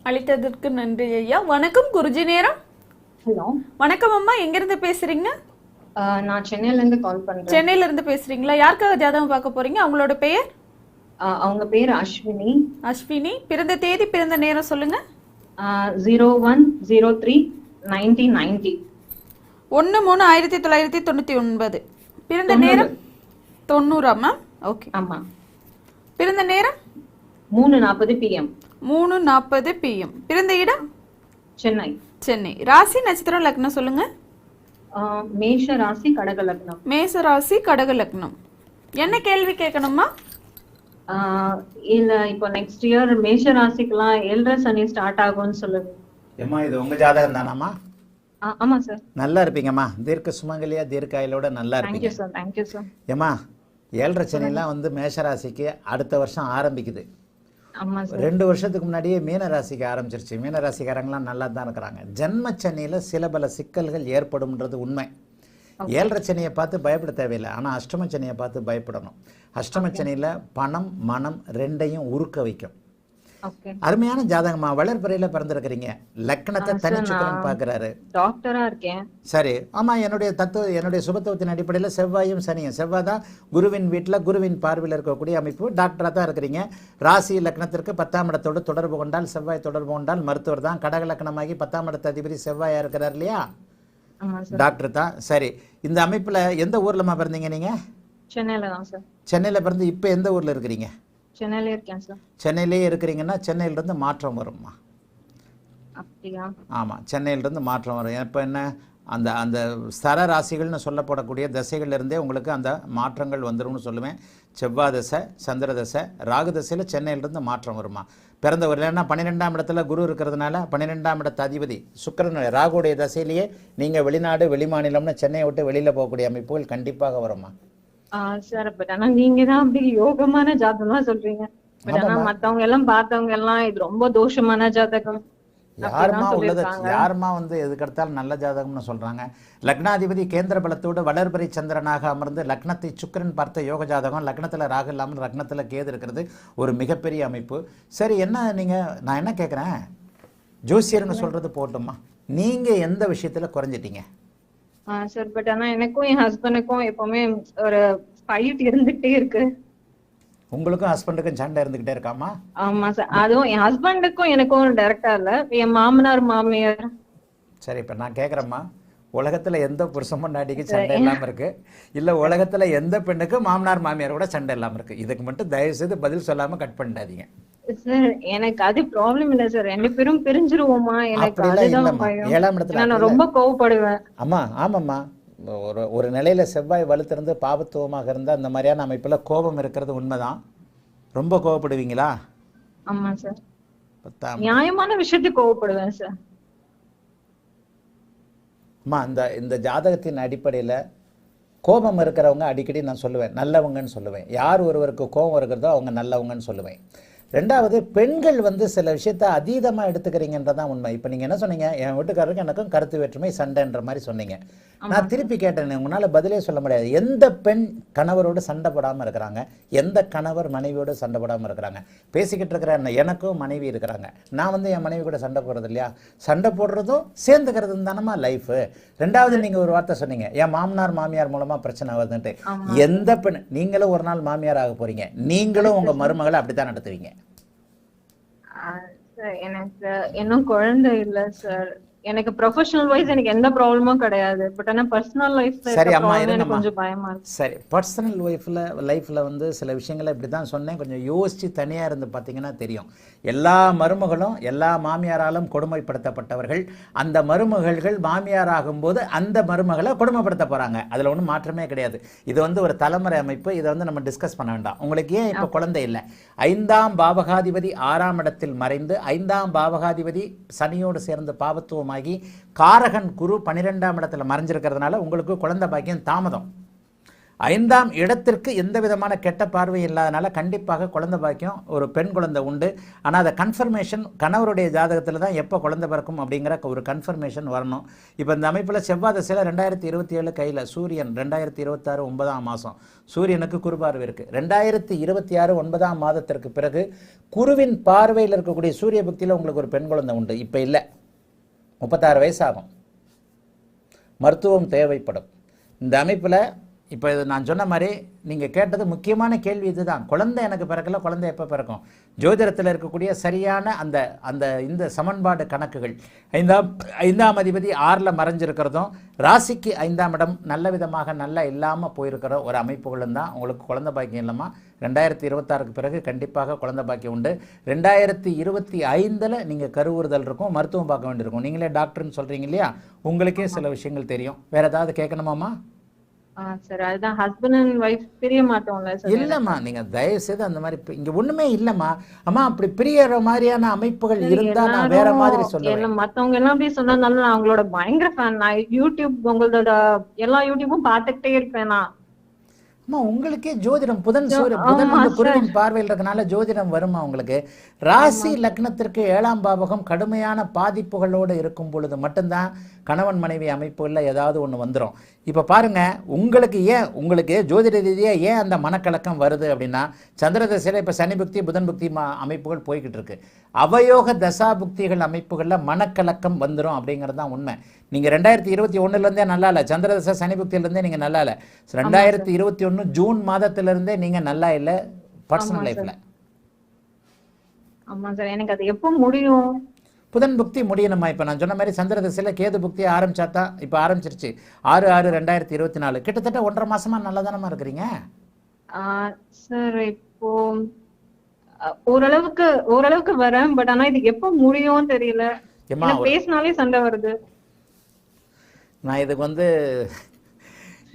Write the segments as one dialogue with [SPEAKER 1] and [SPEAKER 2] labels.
[SPEAKER 1] அளித்ததற்கு நன்றி ஐயா. வணக்கம் குருஜி நேரம்.
[SPEAKER 2] ஹலோ
[SPEAKER 1] வணக்கம் அம்மா, எங்க இருந்து பேசுறீங்க?
[SPEAKER 2] நான் சென்னையில இருந்து கால் பண்றேன்.
[SPEAKER 1] சென்னையில இருந்து பேசுறீங்களா? யாருக்காக ஜாதகம் பார்க்க போறீங்க? அவங்களோட பெயர்?
[SPEAKER 2] அவங்க பேர் அஸ்வினி.
[SPEAKER 1] அஸ்வினி. பிறந்த தேதி பிறந்த நேரம் சொல்லுங்க.
[SPEAKER 2] 01/03/1990.
[SPEAKER 1] 1/3/1999. பிறந்த நேரம் 90 மேம். ஓகே.
[SPEAKER 2] ஆமா.
[SPEAKER 1] பிறந்த நேரம்
[SPEAKER 2] 3:40 PM.
[SPEAKER 1] 3:40 PM. பிறந்த இடம்
[SPEAKER 2] சென்னை.
[SPEAKER 1] சென்னை. ராசி நட்சத்திரம் லக்னம் சொல்லுங்க.
[SPEAKER 2] மேஷ ராசி கடக லக்னம்.
[SPEAKER 1] மேச ராசி கடக லக்னம். என்ன கேள்வி கேட்கணுமா?
[SPEAKER 2] இல்ல இப்போ நெக்ஸ்ட் இயர் மேஷ ராசிக்குலாம் 7 சனி ஸ்டார்ட் ஆகும்னு சொல்லுங்க.
[SPEAKER 3] ஏம்மா இது உங்க ஜாதகம் தானாம்மா?
[SPEAKER 2] ஆமா சார்.
[SPEAKER 3] நல்லா இருப்பீங்கம்மா. தீர்க்க சுமங்கலியா தீர்க்காயிலோட நல்லா இருப்பீங்க.
[SPEAKER 2] Thank you sir.
[SPEAKER 3] ஏம்மா 7 சனிலாம் வந்து மேஷராசிக்கு அடுத்த வருஷம் ஆரம்பிக்குது. 2 வருஷத்துக்கு முன்னாடியே மீன ராசிக்கு ஆரம்பிச்சிருச்சு. மீன ராசிக்காரங்களாம் நல்லா தான் இருக்கிறாங்க. ஜென்மச்சனியில் சில பல சிக்கல்கள் ஏற்படும்ன்றது உண்மை. 7 சனியை பார்த்து பயப்பட தேவையில்லை, ஆனால் அஷ்டமச்சனியை பார்த்து பயப்படணும். அஷ்டமச்சனியில் பணம் மனம் ரெண்டையும் உருக்க வைக்கும். அருமையான ஜாதகமா. வளர்பிறையில பிறந்திருக்கிறீங்க. லக்னத்தை தனிச்சுக்கரன் பார்க்கிறாரு.
[SPEAKER 2] டாக்டரா இருக்கேன்.
[SPEAKER 3] சரி. ஆமா, என்னுடைய சுபத்துவத்தின் அடிப்படையில் செவ்வாயும் சனியும். செவ்வாய் தான் குருவின் வீட்டில் குருவின் பார்வையில் இருக்கக்கூடிய அமைப்பு. டாக்டரா தான் இருக்கிறீங்க. ராசி லக்னத்திற்கு 10ஆம் இடத்தோடு தொடர்பு கொண்டால், செவ்வாய் தொடர்பு கொண்டால் மருத்துவர் தான். கடக லக்னமாகி 10ஆம் இடத்த அதிபதி செவ்வாயா இருக்கிறார் இல்லையா? டாக்டர் தான். சரி, இந்த அமைப்புல எந்த ஊர்லமா பிறந்தீங்க நீங்க?
[SPEAKER 2] சென்னையில தான் சார்.
[SPEAKER 3] சென்னையில பிறந்து இப்ப எந்த ஊர்ல இருக்கிறீங்க?
[SPEAKER 2] சென்னையில இருக்கேன் சார்.
[SPEAKER 3] சென்னையிலேயே இருக்கிறீங்கன்னா சென்னையிலிருந்து மாற்றம் வரும்மா.
[SPEAKER 2] அப்படியா? ஆமாம்,
[SPEAKER 3] சென்னையிலிருந்து மாற்றம் வரும். இப்போ என்ன, அந்த அந்த ஸ்தர ராசிகள்னு சொல்லப்படக்கூடிய தசைகள்லேருந்தே உங்களுக்கு அந்த மாற்றங்கள் வந்துடும்னு சொல்லுவேன். செவ்வாய் தசை, சந்திர தசை, ராகு தசையில் சென்னையிலிருந்து மாற்றம் வருமா. பிறந்த ஒரு இல்லைன்னா 12ஆம் இடத்துல குரு இருக்கிறதுனால 12ஆம் இடத்து அதிபதி சுக்கிரன் ராகுடைய தசையிலேயே நீங்கள் வெளிநாடு வெளிமாநிலம்னு சென்னையை விட்டு வெளியில் போகக்கூடிய அமைப்புகள் கண்டிப்பாக வருமா.
[SPEAKER 2] சார் பட் ஆனா நீங்க தான் அப்படி யோகமான ஜாதகமா சொல்றீங்க. பட் ஆனா மத்தவங்க எல்லாம் பார்த்தவங்க எல்லாம் இது ரொம்ப தோஷமான ஜாதகம்.
[SPEAKER 3] யாருமா வந்து எதுக்கெடுத்தாலும் நல்ல ஜாதகம்னு சொல்றாங்க. லக்னாதிபதி கேந்திர பலத்தோடு வளர்பிறை சந்திரனாக அமர்ந்து லக்னத்தை சுக்கிரன் பார்த்த யோக ஜாதகம். லக்னத்துல ராகு இல்லாமல் லக்னத்துல கேது இருக்கிறது ஒரு மிகப்பெரிய அமைப்பு. சரி, என்ன நீங்க, நான் என்ன கேட்குறேன், ஜோசியர்னு சொல்றது போட்டுமா, நீங்க எந்த விஷயத்துல குறைஞ்சிட்டீங்க?
[SPEAKER 2] சார் பட் ஆனா எனக்கும் என் ஹஸ்பண்டுக்கும் எப்பவுமே ஒரு ஃபைட் இருந்துகிட்டே இருக்கு.
[SPEAKER 3] உங்களுக்கும் ஹஸ்பண்டுக்கும் சண்டை இருந்துகிட்டே இருக்காமா?
[SPEAKER 2] ஆமா சார். அதுவும் என் ஹஸ்பண்டுக்கும் எனக்கும் டைரக்டா இல்ல, என் மாமனார் மாமியார்.
[SPEAKER 3] சரி, இப்ப நான் கேக்குறேம்மா, உலகத்துல எந்த புருஷன் பொண்டாட்டிக்கு சண்டை இல்லாம இருக்கு? இல்ல உலகத்துல எந்த பெண்ணுக்கு மாமனார் மாமியார் கூட சண்டை இல்லாம இருக்கு? இதுக்கு மட்டும் தயவு செய்து பதில் சொல்லாம கட் பண்ணிடாதீங்க
[SPEAKER 2] சார். எனக்கு அது ப்ராப்ளம் இல்ல சார், 2 பேரும் பிரிஞ்சிருவோமா, எனக்கு அதுதான் பயம்.
[SPEAKER 3] 7ஆம் இடத்துல
[SPEAKER 2] நான் ரொம்ப கோவப்படுவேன்.
[SPEAKER 3] ஆமாம்மா. ஒரு நிலையில செவ்வாய் வலுத்திருந்து பாபத்துவமாக இருந்தால் அந்த மாதிரியான அமைப்புல கோபம் இருக்கிறது உண்மைதான். ரொம்ப கோவப்படுவீங்களா?
[SPEAKER 2] ஆமா சார். நியாயமான விஷயத்துக்கு கோவப்படுவேன் சார்.
[SPEAKER 3] அம்மா, இந்த ஜாதகத்தின் அடிப்படையில் கோபம் இருக்கிறவங்க அடிக்கடி நான் சொல்லுவேன் நல்லவங்கன்னு சொல்லுவேன். யார் ஒருவருக்கு கோபம் இருக்கிறதோ அவங்க நல்லவங்கன்னு சொல்லுவேன். 2வது, பெண்கள் வந்து சில விஷயத்த அதீதமாக எடுத்துக்கிறீங்கன்றதான் உண்மை. இப்போ நீங்கள் என்ன சொன்னீங்க, என் வீட்டுக்காரருக்கு எனக்கும் கருத்து வேற்றுமை சண்டைன்ற மாதிரி சொன்னீங்க. நான் திருப்பி கேட்டேன், உங்களால் பதிலே சொல்ல முடியாது. எந்த பெண் கணவரோடு சண்டை போடாமல் இருக்கிறாங்க? எந்த கணவர் மனைவியோடு சண்டை போடாமல் இருக்கிறாங்க? பேசிக்கிட்டு இருக்கிற எனக்கும் மனைவி இருக்கிறாங்க. நான் வந்து என் மனைவி கூட சண்டை போடுறது இல்லையா? சண்டை போடுறதும் சேர்ந்துக்கிறது தானம்மா லைஃபு. 2வது, நீங்கள் ஒரு வார்த்தை சொன்னீங்க, என் மாமனார் மாமியார் மூலமாக பிரச்சனை வருதுன்ட்டு. எந்த பெண், நீங்களும் ஒரு நாள் மாமியார் ஆக போறீங்க, நீங்களும் உங்கள் மருமகளை அப்படித்தான் நடத்துவீங்க.
[SPEAKER 2] எனக்கு இன்னும் குழந்தை இல்ல சார். எனக்கு ப்ரொஃபஷனல் வைஸ் எனக்கு எந்த ப்ராப்ளமும் கிடையாது. பட் ஆனா பர்சனல் லைஃப்ல எனக்கு கொஞ்சம் பயமா இருக்கு.
[SPEAKER 3] சரி, பர்சனல் லைஃப்ல வந்து சில விஷயங்களை இப்படி தான் சொன்னேன். கொஞ்சம் யோசிச்சு தனியா இருந்து பார்த்தீங்கன்னா தெரியும். எல்லா மருமகளும் எல்லா மாமியாராலும் கொடுமைப்படுத்தப்பட்டவர்கள். அந்த மருமகள்கள் மாமியார் ஆகும்போது அந்த மருமகளை கொடுமைப்படுத்த போறாங்க. அதுல ஒன்றும் மாற்றமே கிடையாது. இது வந்து ஒரு தலைமுறை அமைப்பு. இதை வந்து நம்ம டிஸ்கஸ் பண்ண வேண்டாம். உங்களுக்கு ஏன் இப்போ குழந்தை இல்லை? 5ஆம் பாவகாதிபதி 6ஆம் இடத்தில் மறைந்து 5ஆம் பாவகாதிபதி சனியோடு சேர்ந்து பாவத்துவம் காரகன் குரு 12ஆம் இடத்துல மறைஞ்சிருக்கிறதுனால உங்களுக்கு குழந்தை பாக்கியம் தாமதம். 5ஆம் இடத்திற்கு எந்த விதமான கெட்ட பார்வை இல்லாதனால கண்டிப்பாக குழந்தை பாக்கியம் ஒரு பெண் குழந்தை உண்டு. ஆனால் அதை கன்ஃபர்மேஷன் கணவருடைய ஜாதகத்தில் தான் எப்போ குழந்தை பிறக்கும் அப்படிங்கிற ஒரு கன்ஃபர்மேஷன் வரணும். இப்போ இந்த அமைப்பில் செவ்வாய் திசையில் 2027 கையில், சூரியன் 2026 9ஆம் மாதம் சூரியனுக்கு குரு பார்வை இருக்குது. 2026 9ஆம் மாதத்திற்கு பிறகு குருவின் பார்வையில் இருக்கக்கூடிய சூரிய பக்தியில் உங்களுக்கு ஒரு பெண் குழந்தை உண்டு. இப்போ இல்லை, 36 வயசு ஆகும், மருத்துவம் தேவைப்படும். இந்த அமைப்பில் இப்போ இது நான் சொன்ன மாதிரி நீங்கள் கேட்டது முக்கியமான கேள்வி இதுதான். குழந்தை எனக்கு பிறக்கல, குழந்தை எப்போ பிறக்கும்? ஜோதிடத்தில் இருக்கக்கூடிய சரியான இந்த சமன்பாடு கணக்குகள் 5ஆம் அதிபதி 6ல் மறைஞ்சிருக்கிறதும் ராசிக்கு 5ஆம் இடம் நல்ல விதமாக நல்லா இல்லாமல் போயிருக்கிற ஒரு அமைப்புகளும் தான் உங்களுக்கு குழந்தை பாக்கியம் இல்லைமா. 2026க்கு பிறகு கண்டிப்பாக குழந்தை பாக்கியம் உண்டு. 2025 நீங்கள் கருவுறுதல் இருக்கும், மருத்துவம் பார்க்க வேண்டியிருக்கும். நீங்களே டாக்டர்னு சொல்கிறீங்க இல்லையா, உங்களுக்கே சில விஷயங்கள் தெரியும். வேறு ஏதாவது கேட்கணுமாம்மா?
[SPEAKER 2] சார் அதுதான் ஹஸ்பண்ட் அண்ட் வைஃப் பிரிய மாட்டோம்ல சார்.
[SPEAKER 3] இல்லம்மா, நீங்க தயவு செய்து அந்த மாதிரி இங்க ஒண்ணுமே இல்லம்மா. அம்மா அப்படி பிரியற மாதிரியான அமைப்புகள் இருந்தா நான் வேற மாதிரி சொல்லுவேன்.
[SPEAKER 2] மத்தவங்க எல்லாம் அப்படி சொன்னதுனால நான் அவங்களோட பயங்கர ஃபேன். நான் யூடியூப் உங்களோட எல்லா யூடியூப்பும் பார்த்துக்கிட்டே இருப்பேன் நான்.
[SPEAKER 3] அம்மா உங்களுக்கே ஜோதிடம் புதன் வந்து குருவின் பார்வையில் இருக்கனால ஜோதிடம் வருமா உங்களுக்கு? ராசி லக்னத்திற்கு 7ஆம் பாவகம் கடுமையான பாதிப்புகளோடு இருக்கும் பொழுது மட்டும்தான் கணவன் மனைவி அமைப்புகளில் ஏதாவது ஒன்று வந்துடும். இப்போ பாருங்க, உங்களுக்கு ஜோதிட ரீதியாக ஏன் அந்த மனக்கலக்கம் வருது அப்படின்னா, சந்திர தசையில் இப்போ சனி புக்தி புதன் புக்தி அமைப்புகள் போய்கிட்டு இருக்கு. அவயோக தசா புக்திகள் அமைப்புகளில் மனக்கலக்கம் வந்துடும் அப்படிங்கிறது தான் உண்மை. நீங்கள் 2021 நல்லா இல்லை, சந்திர தசை சனி புக்தியிலேருந்தே நீங்கள் நல்லா இல்லை. 2021 ஜூன் மாதத்திலிருந்தே நீங்கள் நல்லா இல்லை பர்சனல் லைஃப்பில்.
[SPEAKER 2] ஆமாம் சார், எனக்கு அது எப்போ முடியும்?
[SPEAKER 3] புதன் புக்தி முடியணுமா? இப்போ நான் சொன்ன மாதிரி சந்திர திசையில் கேது புக்தி ஆரம்பிச்சாதான், இப்போ ஆரம்பிச்சிருச்சு 6/6/2024. கிட்டத்தட்ட 1.5 மாசமா நல்லா தானமா இருக்கிறீங்க
[SPEAKER 2] சார். இப்போ ஓரளவுக்கு வரேன், பட் ஆனா இது எப்போ முடியும் தெரியல. பேசினாலே சண்டை வருது.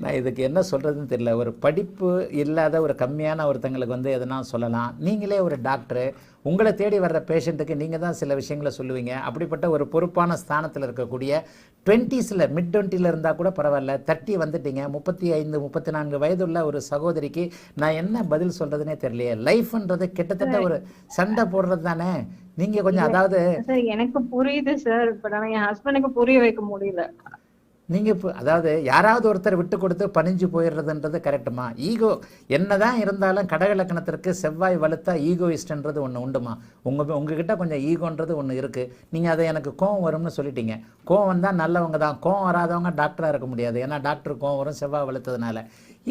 [SPEAKER 3] நான் இதுக்கு என்ன சொல்கிறதுன்னு தெரியல. ஒரு படிப்பு இல்லாத ஒரு கம்மியான ஒருத்தங்களுக்கு எதனா சொல்லலாம். நீங்களே ஒரு டாக்டரு, உங்களை தேடி வர்ற பேஷண்ட்டுக்கு நீங்கள் தான் சில விஷயங்களை சொல்லுவீங்க. அப்படிப்பட்ட ஒரு பொறுப்பான ஸ்தானத்தில் இருக்கக்கூடிய 20s மிட் 20ல் இருந்தால் கூட பரவாயில்ல, 30 வந்துட்டீங்க, 35 34 வயதுள்ள ஒரு சகோதரிக்கு நான் என்ன பதில் சொல்கிறதுனே தெரியலையே. லைஃப்ன்றது கிட்டத்தட்ட ஒரு சண்டை போடுறது தானே. நீங்கள் கொஞ்சம் அதாவது
[SPEAKER 2] எனக்கு புரியுது சார், பட் ஆனால் என் ஹஸ்பண்டுக்கு புரிய வைக்க முடியல.
[SPEAKER 3] நீங்கள் இப்போ அதாவது யாராவது ஒருத்தர் விட்டு கொடுத்து பணிஞ்சு போயிடுறதுன்றது கரெக்டுமா? ஈகோ என்னதான் இருந்தாலும் கடகலக்கணத்திற்கு செவ்வாய் வலுத்தா ஈகோயிஸ்ட்ன்றது ஒன்று உண்டுமா. உங்ககிட்ட கொஞ்சம் ஈகோன்றது ஒன்று இருக்குது. நீங்கள் அதை எனக்கு கோவம் வரும்னு சொல்லிட்டீங்க. கோவம் வந்தால் நல்லவங்க தான், கோவம் வராதவங்க டாக்டராக இருக்க முடியாது. ஏன்னா டாக்டர் கோவம் வரும் செவ்வாய் வலுத்ததுனால.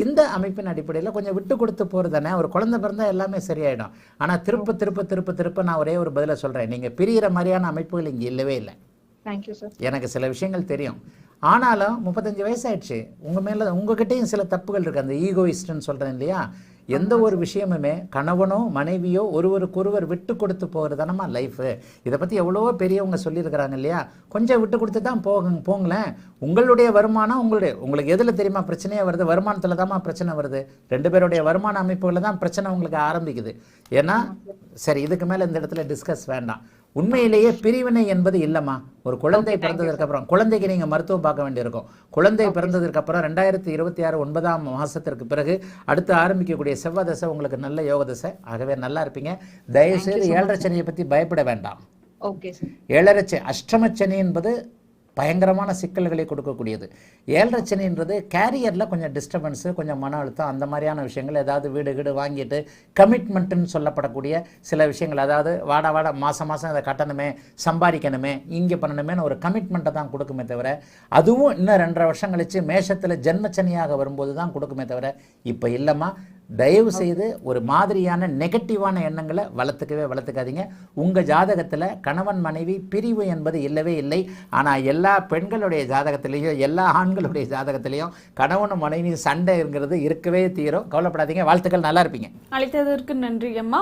[SPEAKER 3] இந்த அமைப்பின் அடிப்படையில் கொஞ்சம் விட்டு கொடுத்து போகிறது தானே. ஒரு குழந்தை பிறந்தால் எல்லாமே சரியாயிடும். ஆனால் திருப்ப நான் ஒரே ஒரு பதிலை சொல்கிறேன். நீங்கள் பிரிகிற மாதிரியான அமைப்புகள் இங்கே இல்லவே இல்லை.
[SPEAKER 2] Thank you sir.
[SPEAKER 3] எனக்கு சில விஷயங்கள் தெரியும். ஆனாலும் 35 வயசாயிடுச்சு. உங்ககிட்டையும் சில தப்புகள் இருக்குது. அந்த ஈகோயிஸ்ட்னு சொல்கிறேன் இல்லையா, எந்த ஒரு விஷயமுமே கணவனோ மனைவியோ ஒருவருக்கொருவர் விட்டு கொடுத்து போகிறது தானம்மா லைஃபு. இதை பற்றி எவ்வளவோ பெரியவங்க சொல்லியிருக்கிறாங்க இல்லையா. கொஞ்சம் விட்டு கொடுத்து தான் போங்களேன். உங்களுடைய வருமானம் உங்களுக்கு எதில் தெரியுமா பிரச்சனையே வருது? வருமானத்தில் தான்மா பிரச்சனை வருது. 2 பேருடைய வருமான அமைப்புகளில் தான் பிரச்சனை உங்களுக்கு ஆரம்பிக்குது. ஏன்னா சரி, இதுக்கு மேலே இந்த இடத்துல டிஸ்கஸ் வேண்டாம். உண்மையிலேயே பிரிவினை என்பது இல்லைம்மா. ஒரு குழந்தை பிறந்ததுக்கு அப்புறம் குழந்தைக்கு நீங்கள் மருத்துவம் பார்க்க வேண்டியிருக்கும். குழந்தை பிறந்ததுக்கு அப்புறம் 2026 9ஆம் மாதத்திற்கு பிறகு அடுத்து ஆரம்பிக்கக்கூடிய செவ்வாய் தசை உங்களுக்கு நல்ல யோக தசை. ஆகவே நல்லா இருப்பீங்க. தயவுசெய்து 7.5 சனியை பற்றி பயப்பட வேண்டாம். 7.5 அஷ்டமச்சனி என்பது பயங்கரமான சிக்கல்களை கொடுக்கக்கூடியது. 7.5 சனின்றது கேரியரில் கொஞ்சம் டிஸ்டர்பன்ஸு, கொஞ்சம் மன அழுத்தம், அந்த மாதிரியான விஷயங்கள். ஏதாவது வீடு வாங்கிட்டு கமிட்மெண்ட்டுன்னு சொல்லப்படக்கூடிய சில விஷயங்கள், அதாவது வாட மாதம் இதை கட்டணுமே, சம்பாதிக்கணுமே, இங்கே பண்ணணுமேனு ஒரு கமிட்மெண்ட்டை தான் கொடுக்குமே தவிர, அதுவும் இன்னும் 2.5 வருஷம் கழித்து மேஷத்தில் ஜென்மச்சனியாக வரும்போது தான் கொடுக்குமே தவிர இப்போ இல்லைம்மா. தயவு செய்து ஒரு மாதிரியான நெகட்டிவான எண்ணங்களை வளர்த்துக்காதீங்க. உங்கள் ஜாதகத்தில் கணவன் மனைவி பிரிவு என்பது இல்லவே இல்லை. ஆனால் எல்லா பெண்களுடைய ஜாதகத்திலையும் எல்லா ஆண்களுடைய ஜாதகத்திலையும் கணவன் மனைவி சண்டைங்கிறது இருக்கவே தீரும். கவலைப்படாதீங்க. வாழ்த்துக்கள், நல்லா இருப்பீங்க.
[SPEAKER 1] அழைத்ததற்கு நன்றி அம்மா.